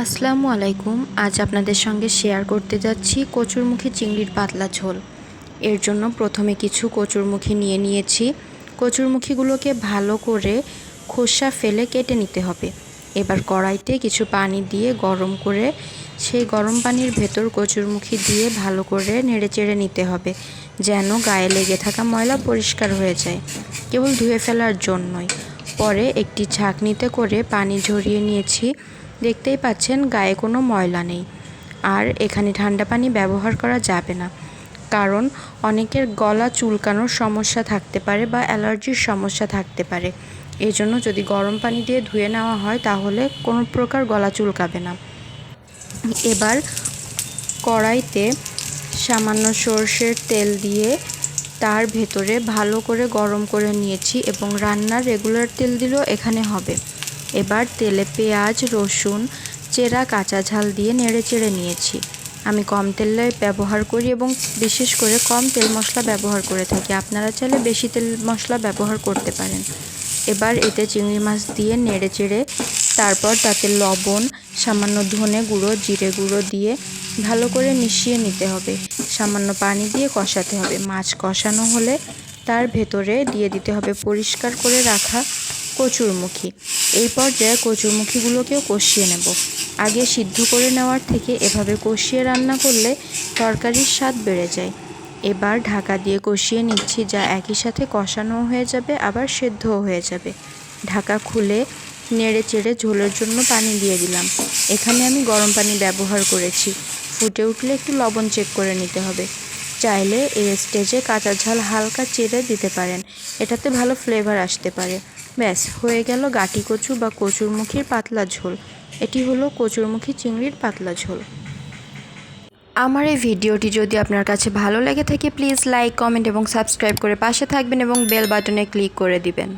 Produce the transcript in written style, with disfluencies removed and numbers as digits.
আসসালামু আলাইকুম। আজ আপনাদের সঙ্গে শেয়ার করতে যাচ্ছি কচুরমুখী চিংড়ির পাতলা ঝোল। এর জন্য প্রথমে কিছু কচুরমুখী নিয়ে নিয়েছি। কচুরমুখীগুলোকে ভালো করে খোসা ফেলে কেটে নিতে হবে। এবার কড়াইতে কিছু পানি দিয়ে গরম করে সেই গরম পানির ভেতর কচুরমুখী দিয়ে ভালো করে নেড়েচেড়ে নিতে হবে, যেন গায়ে লেগে থাকা ময়লা পরিষ্কার হয়ে যায়, কেবল ধুয়ে ফেলার জন্যই। পরে একটি ছাঁকনিতে করে পানি ঝরিয়ে নিয়েছি। দেখতেই পাচ্ছেন গায়ে কোনো ময়লা নেই। আর এখানে ঠান্ডা পানি ব্যবহার করা যাবে না, কারণ অনেকের গলা চুলকানোর সমস্যা থাকতে পারে বা অ্যালার্জির সমস্যা থাকতে পারে। এই জন্য যদি গরম পানি দিয়ে ধুয়ে নেওয়া হয় তাহলে কোনো প্রকার গলা চুলকাবে না। এবার কড়াইতে সামান্য সর্ষের তেল দিয়ে তার ভেতরে ভালো করে গরম করে নিয়েছি এবং রান্নার রেগুলার তেল দিলেও এখানে হবে। এবার তেলে পেঁয়াজ, রসুন, চেরা কাঁচা ঝাল দিয়ে নেড়েচেড়ে নিয়েছি। আমি কম তেলে ব্যবহার করি এবং বিশেষ করে কম তেল মশলা ব্যবহার করে থাকি। আপনারা চাইলে বেশি তেল মশলা ব্যবহার করতে পারেন। এবার এতে চিংড়ি মাছ দিয়ে নেড়েচেড়ে তারপর তাতে লবণ, সামান্য ধনে গুঁড়ো, জিরে গুঁড়ো দিয়ে ভালো করে মিশিয়ে নিতে হবে। সামান্য পানি দিয়ে কষাতে হবে। মাছ কষানো হলে তার ভেতরে দিয়ে দিতে হবে পরিষ্কার করে রাখা কচুরমুখী। এই পর্যায়ে কচুরমুখীগুলোকেও কষিয়ে নেব। আগে সিদ্ধ করে নেওয়ার থেকে এভাবে কষিয়ে রান্না করলে তরকারির স্বাদ বেড়ে যায়। এবার ঢাকা দিয়ে কষিয়ে নিচ্ছি, যা একই সাথে কষানোও হয়ে যাবে আবার সেদ্ধও হয়ে যাবে। ঢাকা খুলে নেড়েচেড়ে ঝোলের জন্য পানি দিয়ে দিলাম। এখানে আমি গরম পানি ব্যবহার করেছি। ফুটে উঠলে একটু লবণ চেক করে নিতে হবে। চাইলে এই স্টেজে কাঁচা ঝাল হালকা চিড়ে দিতে পারেন, এটাতে ভালো ফ্লেভার আসতে পারে। ব্যাস, হয়ে গেল গাটি কচু বা কচুরমুখীর পাতলা ঝোল। এটি হলো কচুরমুখী চিংড়ির পাতলা ঝোল। আমার এই ভিডিওটি যদি আপনার কাছে ভালো লেগে থাকে প্লিজ লাইক, কমেন্ট এবং সাবস্ক্রাইব করে পাশে থাকবেন এবং বেল বাটনে ক্লিক করে দিবেন।